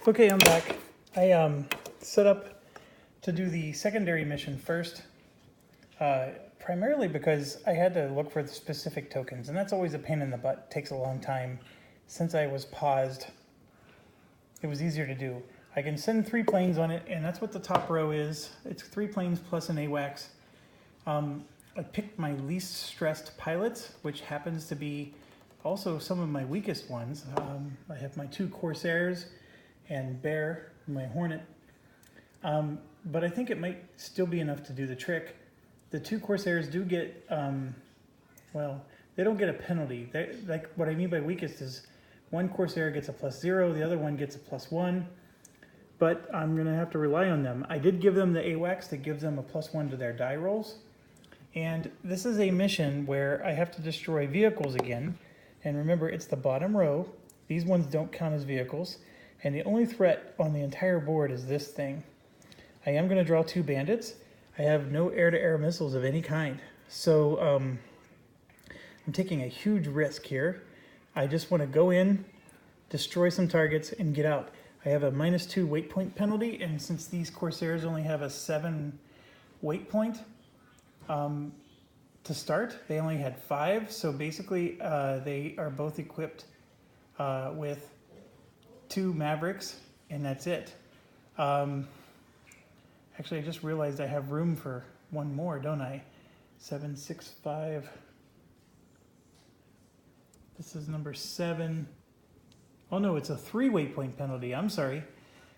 Okay, I'm back. I set up to do the secondary mission first, primarily because I had to look for the specific tokens, and that's always a pain in the butt. It takes a long time. Since I was paused, it was easier to do. I can send 3 planes on it, and that's what the top row is. It's 3 planes plus an AWACS. I picked my least stressed pilots, which happens to be also some of my weakest ones. I have my 2 Corsairs and Bear, my Hornet. But I think it might still be enough to do the trick. The 2 Corsairs do get, well, they don't get a penalty. Like what I mean by weakest is one Corsair gets a +0, the other one gets a +1. But I'm going to have to rely on them. I did give them the AWACS that gives them a +1 to their die rolls. And this is a mission where I have to destroy vehicles again. And remember, it's the bottom row. These ones don't count as vehicles. And the only threat on the entire board is this thing. I am going to draw 2 bandits. I have no air-to-air missiles of any kind. So I'm taking a huge risk here. I just want to go in, destroy some targets, and get out. I have a -2 weight point penalty, and since these Corsairs only have a 7 weight point to start, they only had 5. So basically, they are both equipped with 2 Mavericks, and that's it. Actually, I just realized I have room for 1 more, don't I? 7, 6, 5. This is number 7. Oh no, it's a 3 weight point penalty. I'm sorry.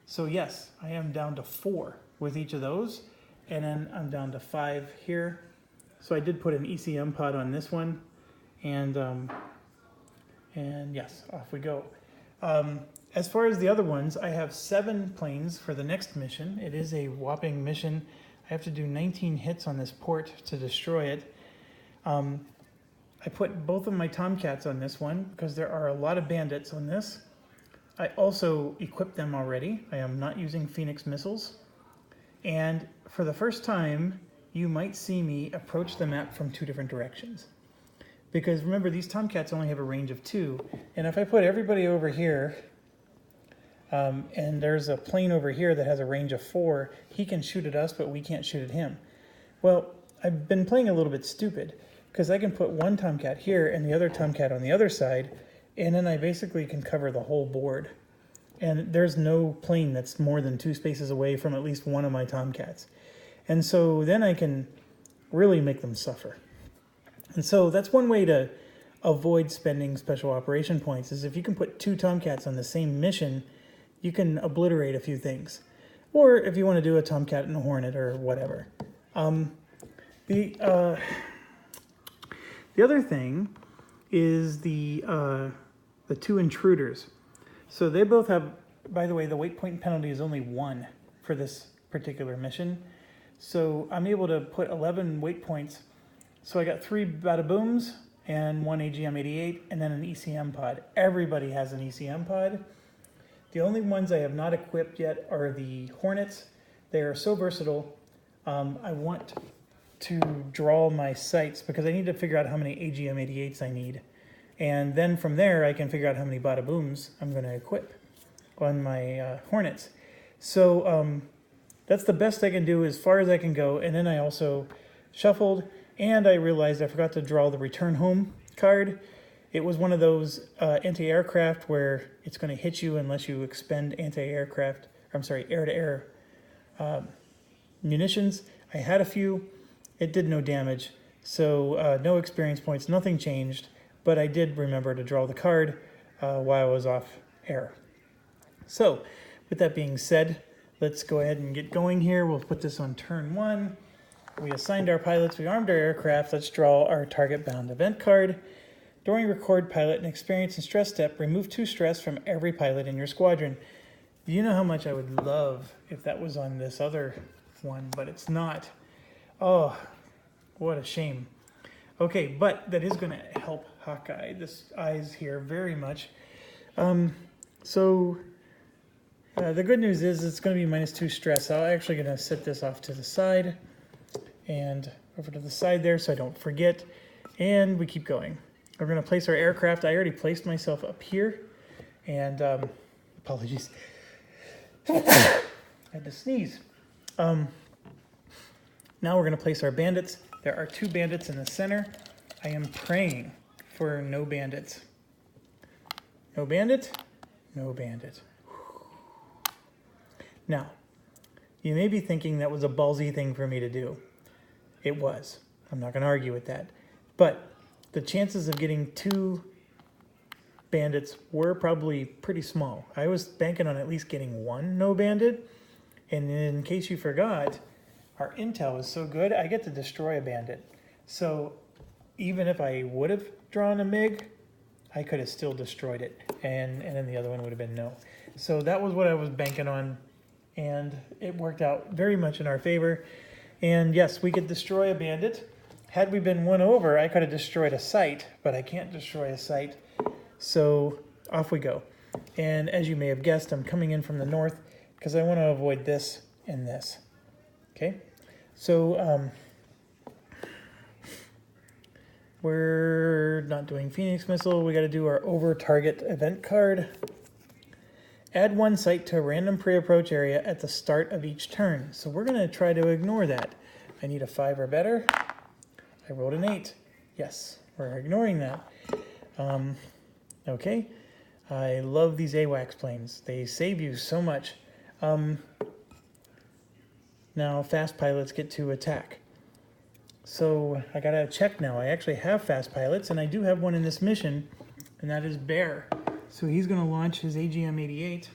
So yes, I am down to 4 with each of those, and then I'm down to 5 here. So I did put an ECM pod on this one, and yes, off we go. As far as the other ones, I have 7 planes for the next mission. It is a whopping mission. I have to do 19 hits on this port to destroy it. I put both of my Tomcats on this one because there are a lot of bandits on this. I also equipped them already. I am not using Phoenix missiles. And for the first time, you might see me approach the map from 2 different directions. Because remember, these Tomcats only have a range of 2. And if I put everybody over here, and there's a plane over here that has a range of 4, he can shoot at us, but we can't shoot at him. Well, I've been playing a little bit stupid, because I can put one Tomcat here and the other Tomcat on the other side, and then I basically can cover the whole board. And there's no plane that's more than 2 spaces away from at least one of my Tomcats. And so then I can really make them suffer. And so that's one way to avoid spending special operation points, is if you can put 2 Tomcats on the same mission, you can obliterate a few things. Or if you want to do a Tomcat and a Hornet or whatever. The other thing is the 2 intruders. So they both have, by the way, the weight point penalty is only 1 for this particular mission. So I'm able to put 11 weight points. So I got 3 Bada Booms and 1 AGM-88 and then an ECM pod. Everybody has an ECM pod. The only ones I have not equipped yet are the Hornets. They are so versatile. I want to draw my sights because I need to figure out how many AGM-88s I need. And then from there, I can figure out how many Bada Booms I'm going to equip on my Hornets. So that's the best I can do as far as I can go. And then I also shuffled, and I realized I forgot to draw the Return Home card. It was one of those anti-aircraft where it's going to hit you unless you expend anti-aircraft, I'm sorry, air-to-air munitions. I had a few. It did no damage, so no experience points, nothing changed, but I did remember to draw the card while I was off air. So, with that being said, let's go ahead and get going here. We'll put this on turn 1. We assigned our pilots, we armed our aircraft. Let's draw our target bound event card. During record pilot and experience and stress step, remove 2 stress from every pilot in your squadron. You know how much I would love if that was on this other one, but it's not. Oh, what a shame. Okay, but that is going to help Hawkeye, this eyes here, very much. The good news is it's going to be -2 stress. So I'm actually going to set this off to the side and over to the side there so I don't forget. And we keep going. We're going to place our aircraft. I already placed myself up here. And apologies. I had to sneeze. Now we're going to place our bandits. There are 2 bandits in the center. I am praying for no bandits. No bandit, no bandit. Now, you may be thinking that was a ballsy thing for me to do. It was. I'm not going to argue with that. But the chances of getting 2 bandits were probably pretty small. I was banking on at least getting 1 no bandit. And in case you forgot, our intel is so good, I get to destroy a bandit. So even if I would have drawn a MiG, I could have still destroyed it. And then the other one would have been no. So that was what I was banking on. And it worked out very much in our favor. And yes, we could destroy a bandit. Had we been 1 over, I could have destroyed a site, but I can't destroy a site. So off we go. And as you may have guessed, I'm coming in from the north because I want to avoid this and this. Okay, so we're not doing Phoenix Missile. We got to do our over target event card. Add 1 site to a random pre-approach area at the start of each turn. So we're going to try to ignore that. I need a 5 or better. I rolled an 8. Yes, we're ignoring that. Okay, I love these AWACS planes. They save you so much. Now fast pilots get to attack. So I gotta check now. I actually have fast pilots, and I do have one in this mission, and that is Bear. So he's gonna launch his AGM-88,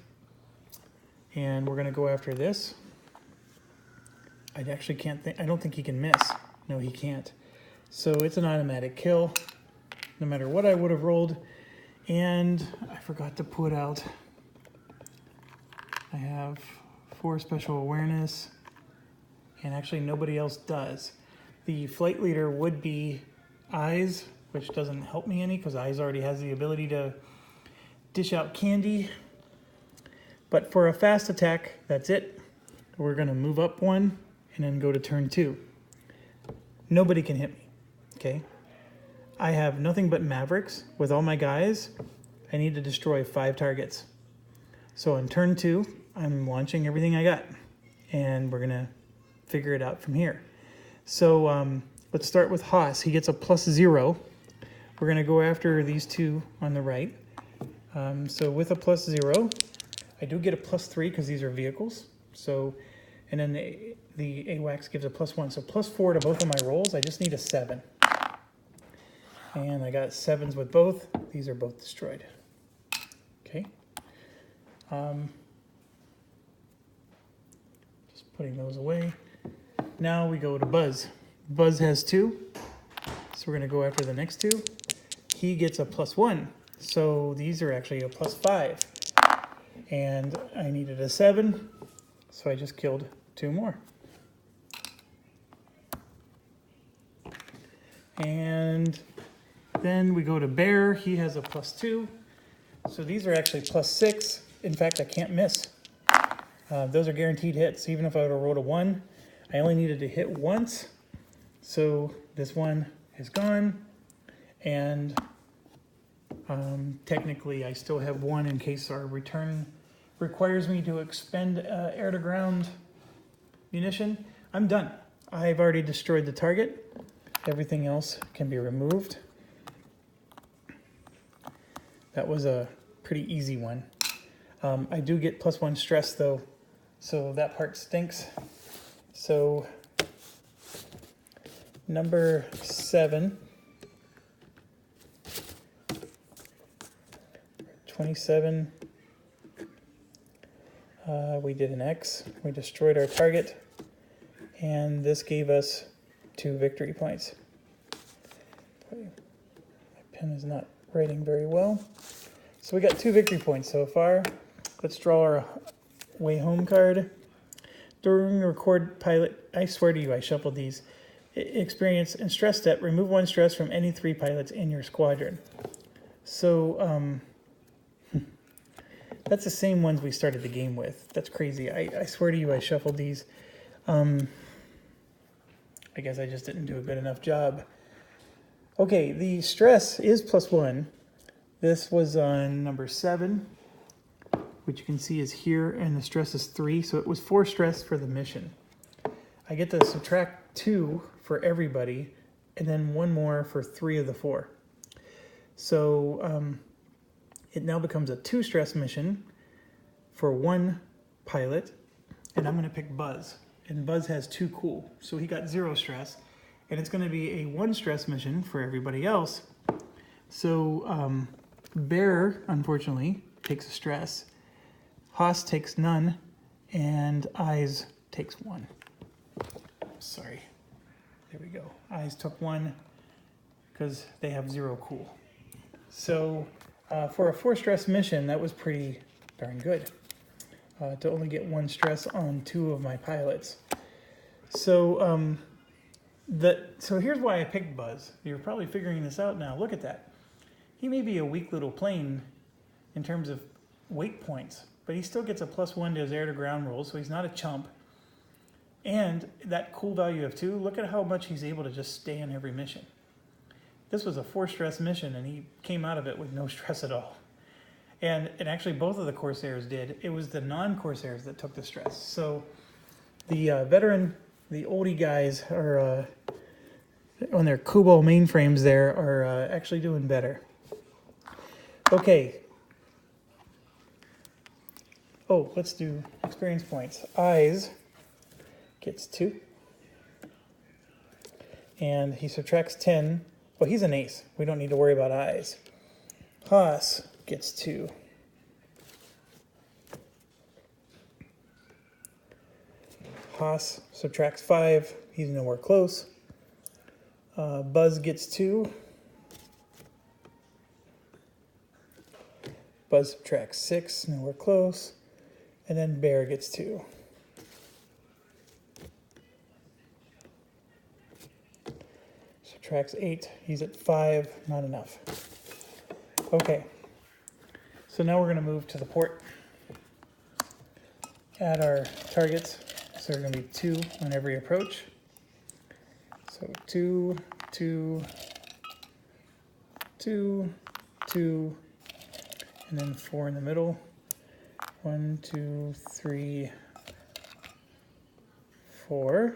and we're gonna go after this. I actually can't think, I don't think he can miss. No, he can't. So it's an automatic kill, no matter what I would have rolled. And I forgot to put out, I have 4 special awareness, and actually nobody else does. The flight leader would be Eyes, which doesn't help me any because Eyes already has the ability to dish out candy. But for a fast attack, that's it. We're gonna move up 1 and then go to turn 2. Nobody can hit me, okay? I have nothing but Mavericks. With all my guys, I need to destroy 5 targets. So on turn 2, I'm launching everything I got, and we're gonna figure it out from here. So let's start with Haas. He gets a +0. We're gonna go after these 2 on the right. So with a +0, I do get a +3 because these are vehicles. So, and then the AWACS gives a +1. So +4 to both of my rolls. I just need a 7. And I got 7s with both. These are both destroyed. Okay. Just putting those away. Now we go to Buzz. Buzz has 2. So we're going to go after the next 2. He gets a +1. So these are actually a +5. And I needed a 7. So I just killed 2 more. And then we go to Bear. He has a +2. So these are actually +6. In fact, I can't miss. Those are guaranteed hits. Even if I would have rolled a 1, I only needed to hit once. So this one is gone. And technically, I still have 1 in case our return requires me to expend air-to-ground munition. I'm done. I've already destroyed the target. Everything else can be removed. That was a pretty easy one. I do get +1 stress though, so that part stinks. So number 7, 27, we did an X, we destroyed our target, and this gave us 2 victory points. My pen is not writing very well. So we got 2 victory points so far. Let's draw our way home card. During record pilot, I swear to you, I shuffled these. Experience and stress step, remove 1 stress from any 3 pilots in your squadron. So, that's the same ones we started the game with. That's crazy. I swear to you, I shuffled these. I guess I just didn't do a good enough job. Okay, the stress is +1. This was on number 7. which you can see is here, and the stress is 3, so it was 4 stress for the mission. I get to subtract 2 for everybody, and then 1 more for 3 of the 4. So it now becomes a 2 stress mission for 1 pilot, and I'm going to pick Buzz. And Buzz has 2 cool, so he got 0 stress. And it's going to be a 1 stress mission for everybody else. So Bear, unfortunately, takes a stress. Haas takes none, and Eyes takes 1. Sorry. There we go. Eyes took 1 because they have 0 cool. So for a 4 stress mission, that was pretty darn good. To only get 1 stress on 2 of my pilots. So so here's why I picked Buzz. You're probably figuring this out now. Look at that. He may be a weak little plane in terms of weight points, but he still gets a +1 to his air to ground roll, so he's not a chump. And that cool value of 2, look at how much he's able to just stay in every mission. This was a 4 stress mission, and he came out of it with no stress at all. And actually both of the Corsairs did. It was the non-Corsairs that took the stress. So the veteran, the oldie guys are, on their Kubo mainframes there, are actually doing better. Okay. Oh, let's do experience points. Eyes gets 2. And he subtracts 10. Well, he's an ace. We don't need to worry about Eyes. Haas gets 2. Haas subtracts 5. He's nowhere close. Buzz gets 2. Buzz subtracts 6. Nowhere close. And then Bear gets 2. Subtracts 8. He's at 5. Not enough. Okay. So now we're going to move to the port. Add our targets. So they're going to be 2 on every approach. So 2, 2, 2, 2, and then 4 in the middle. 1, 2, 3, 4.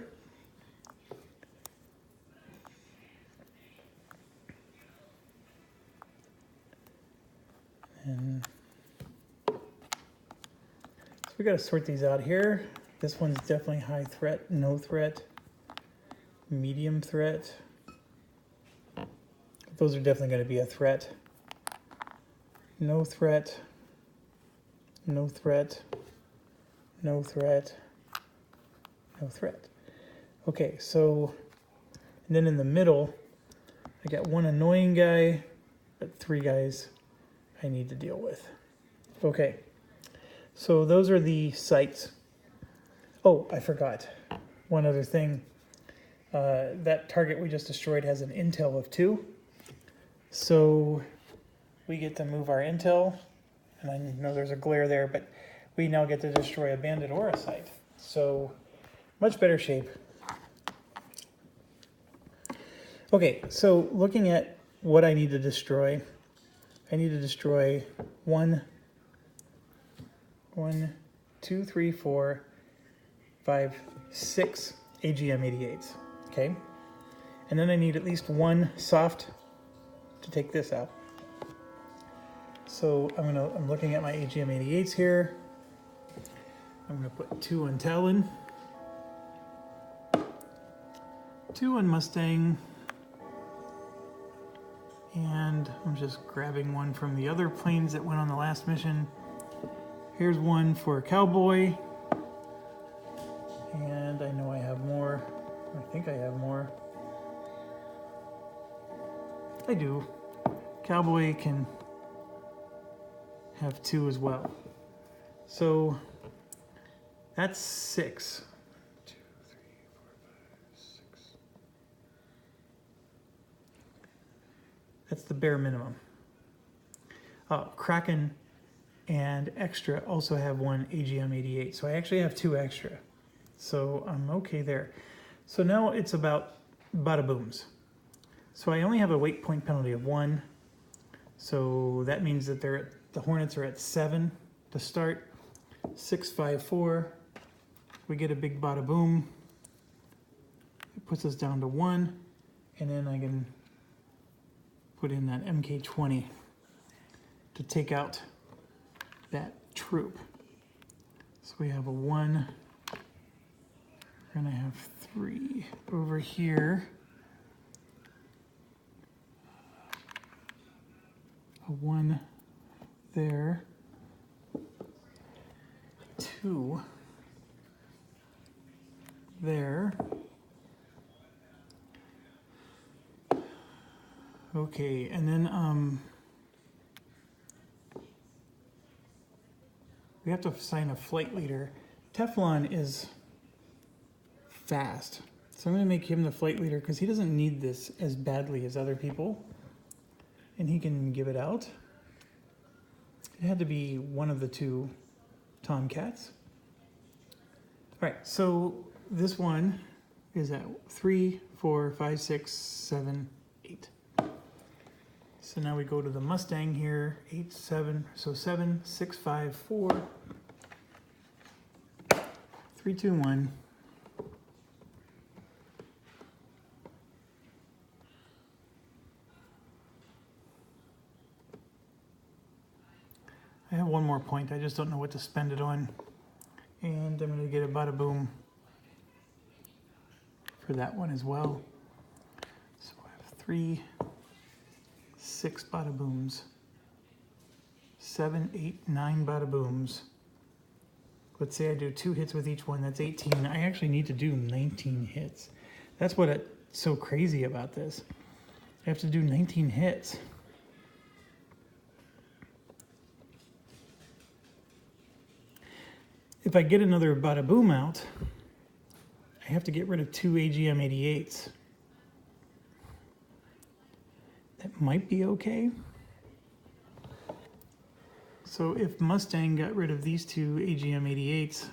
And so we got to sort these out here. This one's definitely high threat, no threat, medium threat. Those are definitely going to be a threat. No threat, no threat, no threat, no threat. Okay, so, and then in the middle, I got 1 annoying guy, but 3 guys I need to deal with. Okay, so those are the sites. Oh, I forgot one other thing. That target we just destroyed has an intel of 2. So we get to move our intel, and I know there's a glare there, but we now get to destroy a bandit or a site. So much better shape. Okay, so looking at what I need to destroy 1, 2, 3, 4, 5, 6 AGM-88s, okay? And then I need at least 1 soft to take this out. So I'm looking at my AGM-88s here. I'm gonna put 2 on Talon, 2 on Mustang, and I'm just grabbing 1 from the other planes that went on the last mission. Here's 1 for Cowboy. And I know I have more. I think I have more. I do. Cowboy can have 2 as well. So that's 6. 2, 3, 4, 5, 6. That's the bare minimum. Kraken and Extra also have 1 AGM-88. So I actually have 2 extra. So I'm okay there. So now it's about bada booms. So I only have a weight point penalty of 1. So that means that the Hornets are at 7. to start. 654. We get a big bada boom. It puts us down to 1, and then I can put in that MK20 to take out that troop. So we have a 1. We're gonna have 3 over here. A 1 there. 2 there. Okay, and then we have to assign a flight leader. Teflon is fast, so I'm going to make him the flight leader because he doesn't need this as badly as other people, and he can give it out. It had to be one of the 2 Tomcats. All right, so this one is at 3, 4, 5, 6, 7, 8. So now we go to the Mustang here, 8, 7, so 7, 6, 5, 4, 3, 2, 1. I have one more point, I just don't know what to spend it on. And I'm going to get a bada boom for that one as well. So I have 3, 6 bada booms, 7, 8, 9 bada booms. Let's say I do 2 hits with each one, that's 18. I actually need to do 19 hits. That's what's so crazy about this. I have to do 19 hits. If I get another bada boom out, I have to get rid of 2 AGM-88s. That might be okay. So if Mustang got rid of these 2 AGM-88s,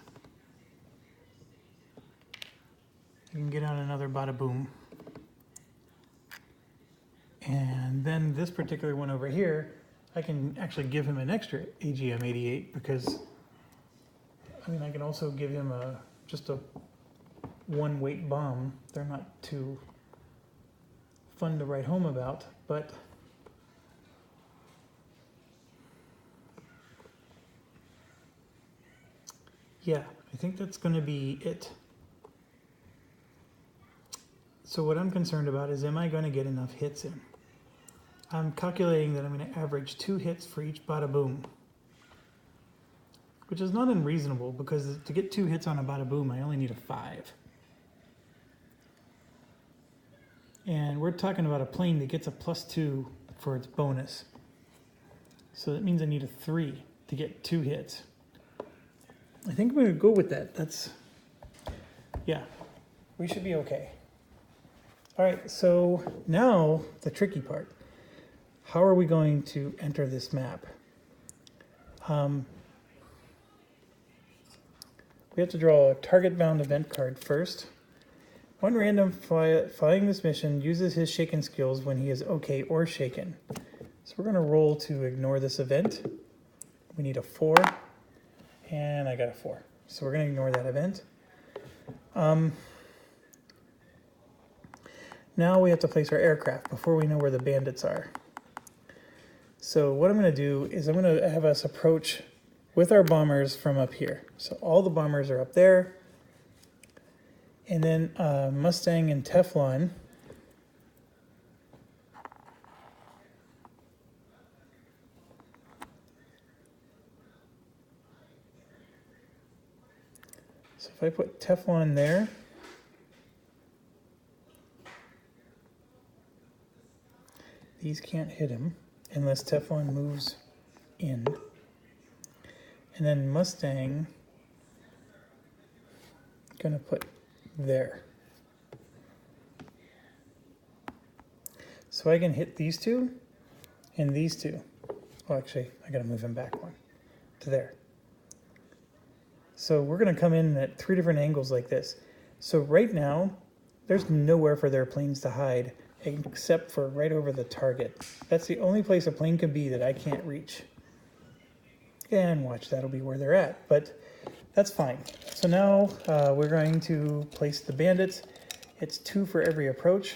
I can get out another bada boom. And then this particular one over here, I can actually give him an extra AGM-88 because, I mean, I can also give him just a 1-weight bomb. They're not too fun to write home about, but yeah, I think that's going to be it. So what I'm concerned about is, am I going to get enough hits in? I'm calculating that I'm going to average 2 hits for each bada boom, which is not unreasonable because to get 2 hits on a bada boom, I only need a 5. And we're talking about a plane that gets a +2 for its bonus. So that means I need a 3 to get 2 hits. I think I'm going to go with that. Yeah, we should be okay. All right, so now the tricky part. How are we going to enter this map? We have to draw a target-bound event card first. One random flying this mission uses his shaken skills when he is okay or shaken. So we're going to roll to ignore this event. We need a 4, and I got a 4. So we're going to ignore that event. Now we have to place our aircraft before we know where the bandits are. So what I'm going to do is I'm going to have us approach with our bombers from up here. So all the bombers are up there. And then Mustang and Teflon. So if I put Teflon there, these can't hit him unless Teflon moves in. And then Mustang, gonna put there. So I can hit these 2 and these 2. Well, actually, I gotta move him back 1 to there. So we're gonna come in at 3 different angles like this. So right now, there's nowhere for their planes to hide except for right over the target. That's the only place a plane can be that I can't reach. And watch, that'll be where they're at, but that's fine. So now we're going to place the bandits. It's 2 for every approach.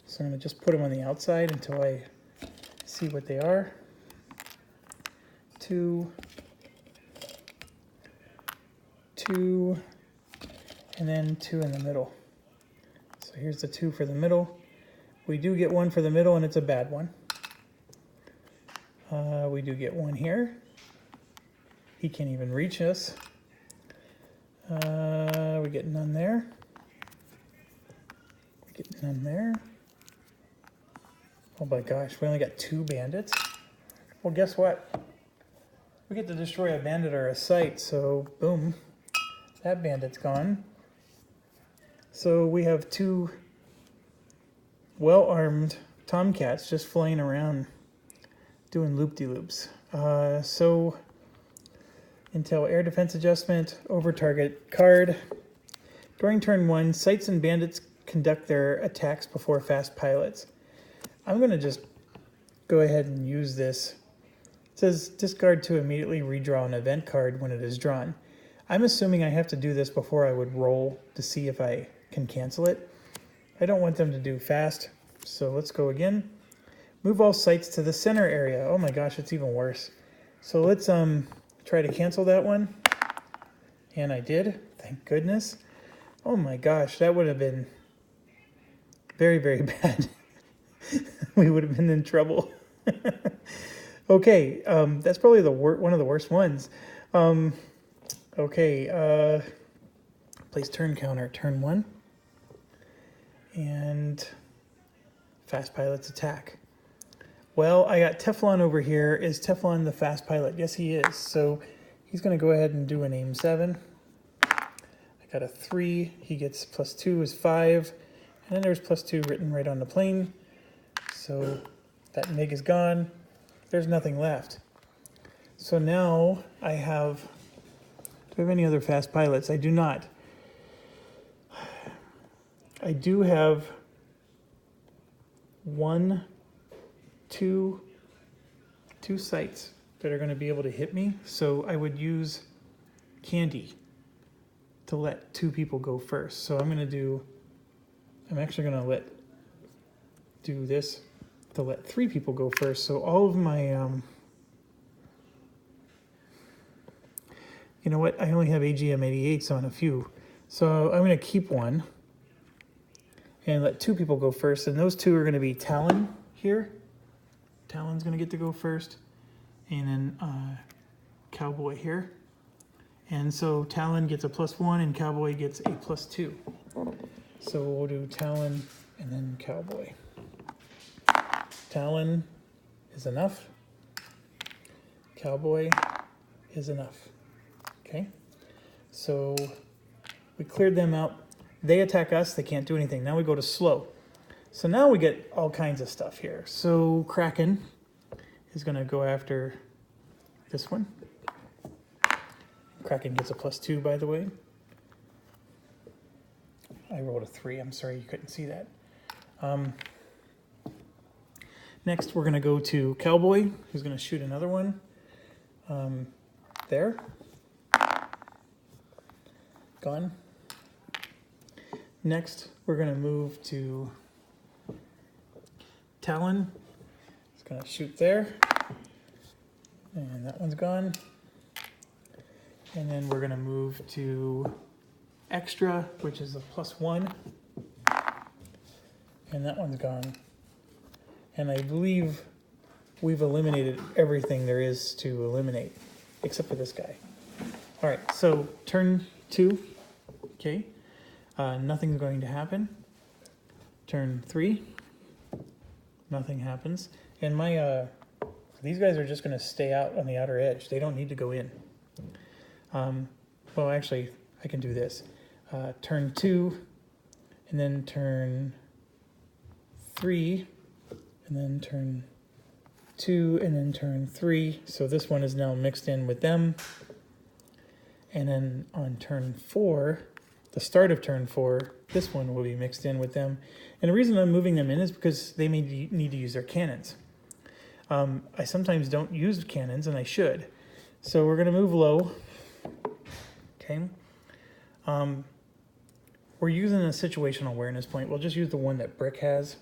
So I'm going to just put them on the outside until I see what they are. 2, 2, and then 2 in the middle. So here's the 2 for the middle. We do get 1 for the middle, and it's a bad one. We do get 1 here. He can't even reach us. We get none there. We get none there. Oh my gosh, we only got 2 bandits. Well, guess what? We get to destroy a bandit or a site, so boom, that bandit's gone. So we have 2 well-armed tomcats just flying around doing loop-de-loops. So until air defense adjustment, over target card. During turn 1, sites and bandits conduct their attacks before fast pilots. I'm going to just go ahead and use this. It says discard to immediately redraw an event card when it is drawn. I'm assuming I have to do this before I would roll to see if I can cancel it. I don't want them to do fast, so let's go again. Move all sites to the center area. Oh my gosh, it's even worse. So let's try to cancel that one. And I did, thank goodness. Oh my gosh, that would have been very, very bad. We would have been in trouble. Okay, that's probably one of the worst ones. Okay, place turn counter, turn 1. And fast pilot's attack. Well, I got Teflon over here. Is Teflon the fast pilot? Yes, he is. So he's going to go ahead and do an aim 7. I got a 3. He gets +2 is 5. And then there's +2 written right on the plane. So that MiG is gone. There's nothing left. So now I have... Do I have any other fast pilots? I do not. I do have 2 sites that are going to be able to hit me. So I would use candy to let 2 people go first. So I'm actually going to do this to let 3 people go first. So all of my, you know what? I only have AGM-88s on a few. So I'm going to keep 1 and let 2 people go first. And those 2 are going to be Talon here. Talon's going to get to go first. And then Cowboy here. And so Talon gets a +1 and Cowboy gets a +2. So we'll do Talon and then Cowboy. Talon is enough. Cowboy is enough. Okay. So we cleared them out. They attack us. They can't do anything. Now we go to slow. So now we get all kinds of stuff here. So Kraken is going to go after this one. Kraken gets a +2, by the way. I rolled a 3. I'm sorry you couldn't see that. Next, we're going to go to Cowboy, who's going to shoot another one. There. Gone. Next, we're going to move to Talon. It's going to shoot there. And that one's gone. And then we're going to move to Extra, which is a +1. And that one's gone. And I believe we've eliminated everything there is to eliminate, except for this guy. All right, so turn 2, okay. Nothing's going to happen. Turn 3, nothing happens. And my these guys are just going to stay out on the outer edge. They don't need to go in. Well, actually, I can do this. Turn 2, and then turn 3, and then turn 2, and then turn 3. So this one is now mixed in with them. And then on turn 4, the start of turn 4, this one will be mixed in with them. And the reason I'm moving them in is because they may need to use their cannons. I sometimes don't use cannons, and I should. So we're gonna move low, okay? We're using a situational awareness point. We'll just use the one that Brick has,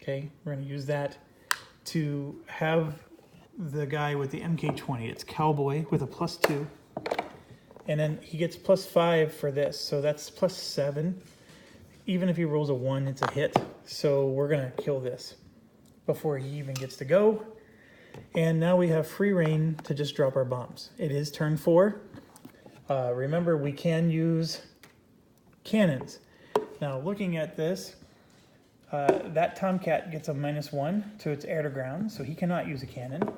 okay? We're gonna use that to have the guy with the MK20. It's Cowboy with a +2. And then he gets +5 for this, so that's +7. Even if he rolls a 1, it's a hit. So we're gonna kill this before he even gets to go. And now we have free reign to just drop our bombs. It is turn 4. Remember, we can use cannons. Now, looking at this, that Tomcat gets a -1 to its air to ground, so he cannot use a cannon.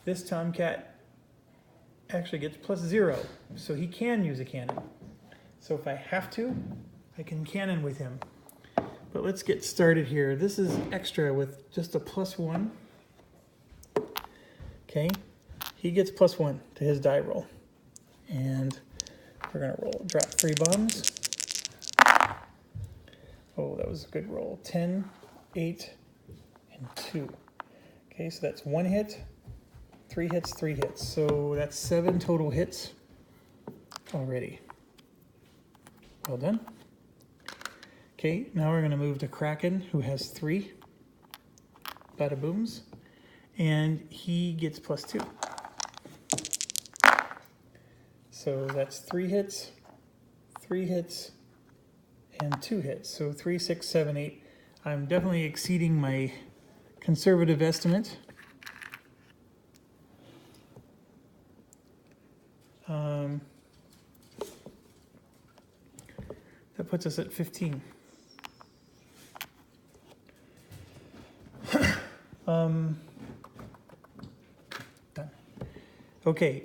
This Tomcat actually gets +0, so he can use a cannon. So if I have to, I can cannon with him. But let's get started here. This is extra with just a +1. Okay, he gets +1 to his die roll. And we're gonna drop 3 bombs. Oh, that was a good roll. 10, 8, and 2. Okay, so that's 1 hit, 3 hits, 3 hits. So that's 7 total hits already. Well done. Okay, now we're gonna move to Kraken, who has 3 bada booms, and he gets +2. So that's 3 hits, 3 hits, and 2 hits. So 3, 6, 7, 8. I'm definitely exceeding my conservative estimate. That puts us at 15. Done. Okay,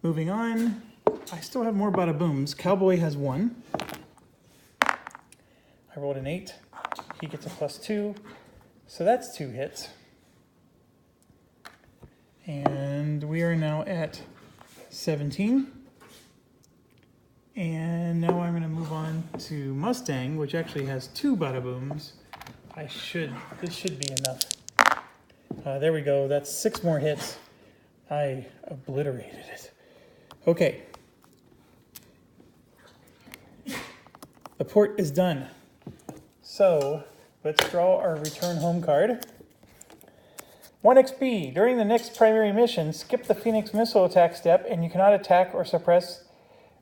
moving on. I still have more bada booms. Cowboy has 1. I rolled an 8. He gets a +2. So that's 2 hits. And we are now at 17. And now I'm going to move on to Mustang, which actually has 2 bada booms. This should be enough. There we go. That's 6 more hits. I obliterated it. Okay. The port is done. So let's draw our return home card. 1 XP. During the next primary mission, skip the Phoenix missile attack step, and you cannot attack or suppress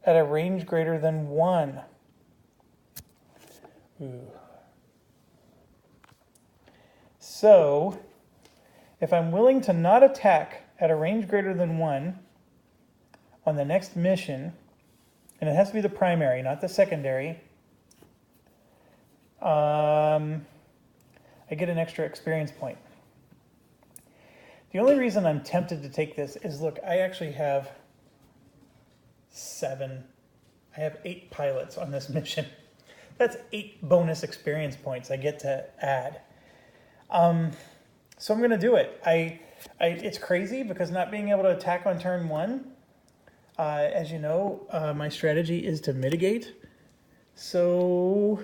at a range greater than 1. Ooh. So, if I'm willing to not attack at a range greater than 1 on the next mission, and it has to be the primary, not the secondary, I get an extra experience point. The only reason I'm tempted to take this is, look, I actually have 8 pilots on this mission. That's 8 bonus experience points I get to add. So I'm going to do it. It's crazy because not being able to attack on turn 1, as you know, my strategy is to mitigate. So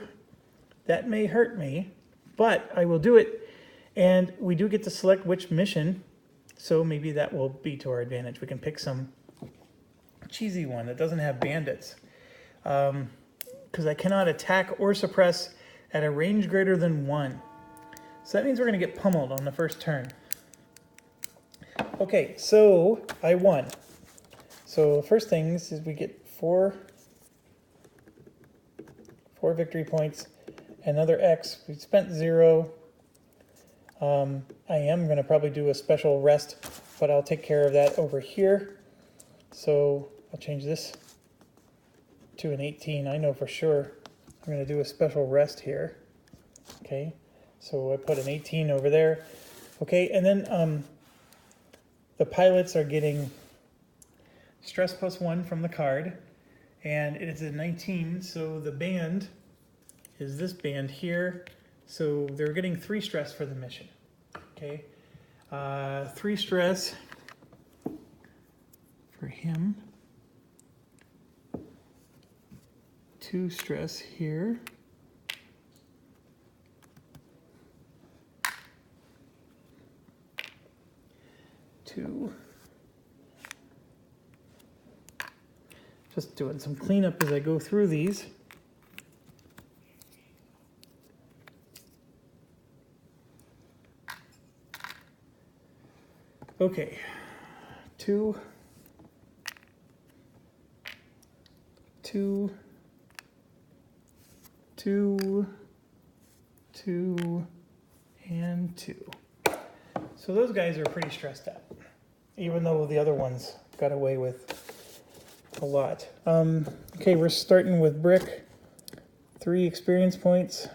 that may hurt me, but I will do it. And we do get to select which mission, so maybe that will be to our advantage. We can pick some cheesy one that doesn't have bandits. Because I cannot attack or suppress at a range greater than 1. So that means we're going to get pummeled on the first turn. Okay, so I won. So first things is we get 4 victory points, another X. We spent 0. I am going to probably do a special rest, but I'll take care of that over here. So I'll change this to an 18. I know for sure I'm going to do a special rest here. Okay, so I put an 18 over there. Okay, and then the pilots are getting stress +1 from the card, and it is a 19, so the band is this band here. So they're getting 3 stress for the mission. Okay, 3 stress for him. 2 stress here. 2. Just doing some cleanup as I go through these. Okay, 2, 2, 2, 2, and 2. So those guys are pretty stressed out, even though the other ones got away with a lot. Okay, we're starting with Brick. 3 experience points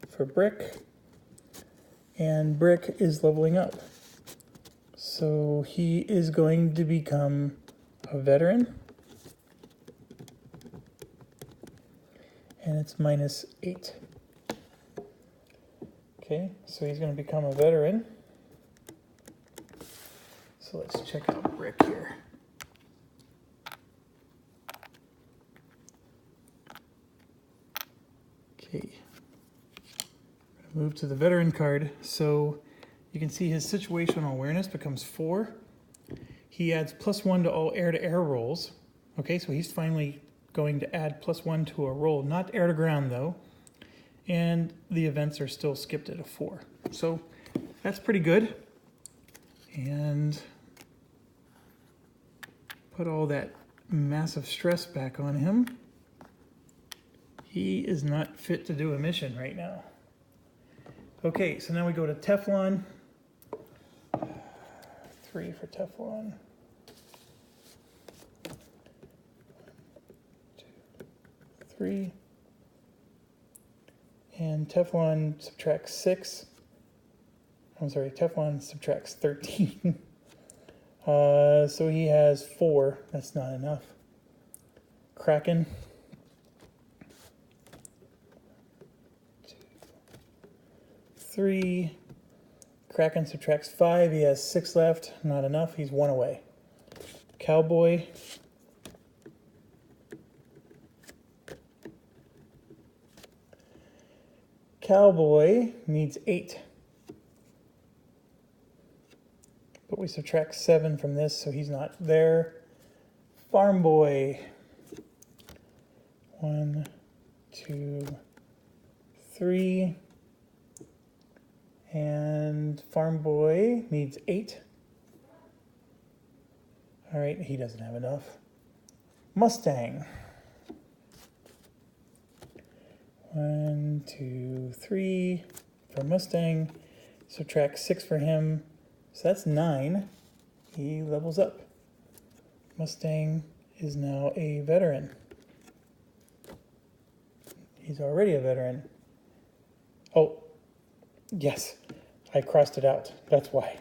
for Brick. And Brick is leveling up. So he is going to become a veteran. And it's -8. Okay, so he's going to become a veteran. So let's check out Brick here. Okay, move to the veteran card. So you can see his situational awareness becomes 4. He adds +1 to all air-to-air rolls. Okay, so he's finally going to add +1 to a roll, not air-to-ground though. And the events are still skipped at a 4. So that's pretty good. And put all that massive stress back on him. He is not fit to do a mission right now. Okay, so now we go to Teflon. 3 for Teflon. 2, 3. And Teflon subtracts 6. I'm sorry, Teflon subtracts 13. So he has 4. That's not enough. Kraken. 2, 3. Kraken subtracts 5. He has 6 left. Not enough. He's 1 away. Cowboy. Cowboy needs 8. But we subtract 7 from this, so he's not there. Farm Boy. 1, 2, 3. And Farm Boy needs 8. All right, he doesn't have enough. Mustang. 1, 2, 3 for Mustang. Subtract 6 for him. So that's 9. He levels up. Mustang is now a veteran. He's already a veteran. Oh, yes, I crossed it out. That's why.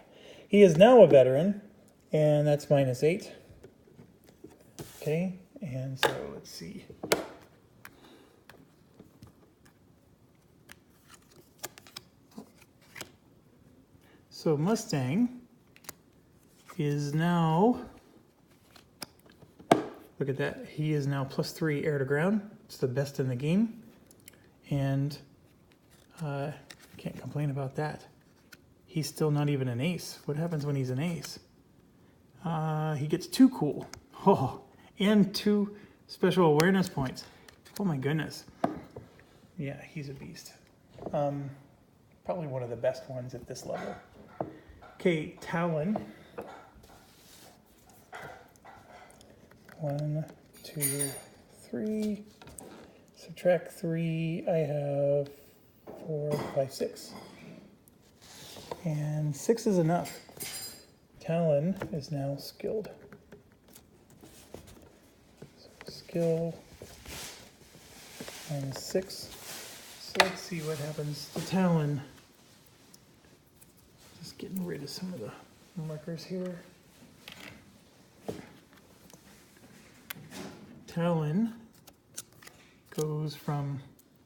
He is now a veteran, and that's -8. Okay, and so let's see. So Mustang is now, look at that, he is now +3 air to ground. It's the best in the game. And can't complain about that. He's still not even an ace. What happens when he's an ace? He gets 2 cool. Oh, and 2 special awareness points. Oh my goodness. Yeah, he's a beast. Probably one of the best ones at this level. Okay, Talon. 1, 2, 3. Subtract 3. I have 4, 5, 6. And 6 is enough. Talon is now skilled. So skill -6. So let's see what happens to Talon. Just getting rid of some of the markers here. Talon goes from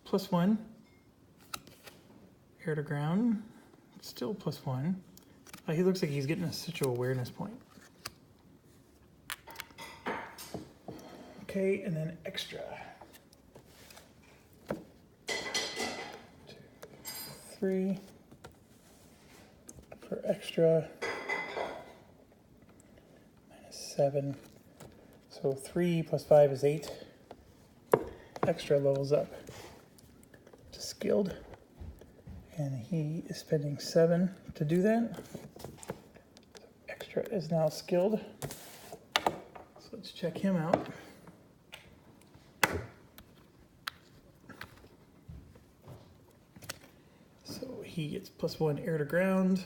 +1 air to ground, still +1. He looks like he's getting a situational awareness point. Okay, and then extra. 2, 3 for extra. 7. So 3 plus 5 is 8. Extra levels up to skilled. And he is spending 7 to do that. Extra is now skilled. So let's check him out. So he gets +1 air to ground.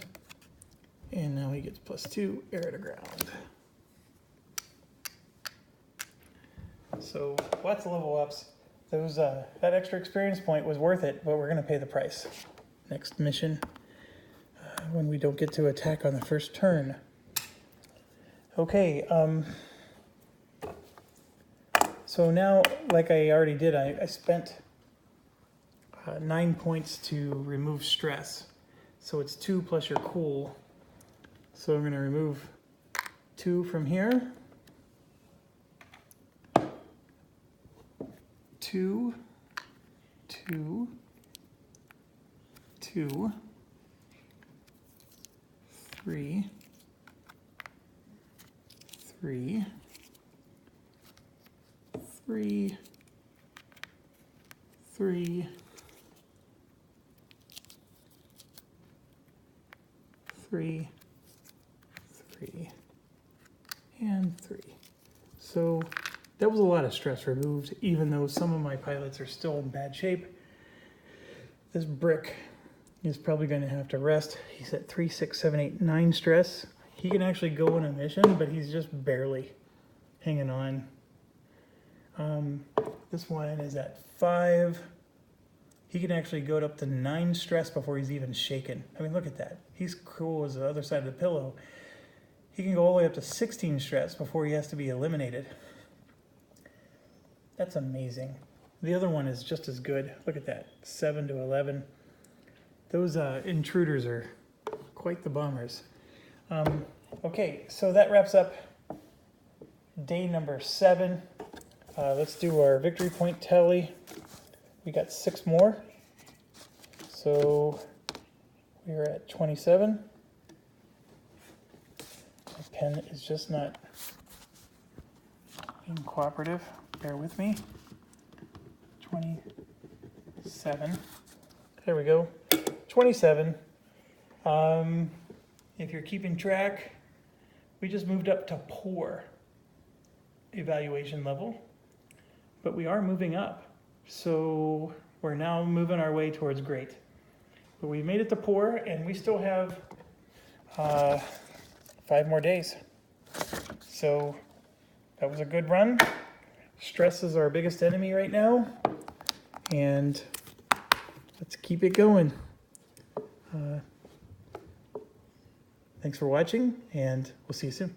And now he gets +2 air to ground. So lots of level ups. Those that extra experience point was worth it, but we're going to pay the price. Next mission, when we don't get to attack on the first turn. Okay, so now, like I already did, I spent 9 points to remove stress. So it's 2 plus your cool. So I'm going to remove 2 from here. 2, 2, 2, 3, 3, 3, 3, 3, 3, and 3. So that was a lot of stress removed, even though some of my pilots are still in bad shape. This brick is probably going to have to rest. He's at 3, 6, 7, 8, 9 stress. He can actually go on a mission, but he's just barely hanging on. This one is at 5. He can actually go up to 9 stress before he's even shaken. I mean, look at that. He's cool as the other side of the pillow. He can go all the way up to 16 stress before he has to be eliminated. That's amazing. The other one is just as good. Look at that, 7 to 11. Those intruders are quite the bombers. Okay, so that wraps up day number 7. Let's do our victory point tally. We got 6 more. So we're at 27. My pen is just not being cooperative. Bear with me. 27. There we go. 27. If you're keeping track, we just moved up to poor evaluation level, but we are moving up. So we're now moving our way towards great. But we made it to poor, and we still have 5 more days. So that was a good run. Stress is our biggest enemy right now, and let's keep it going. Thanks for watching, and we'll see you soon.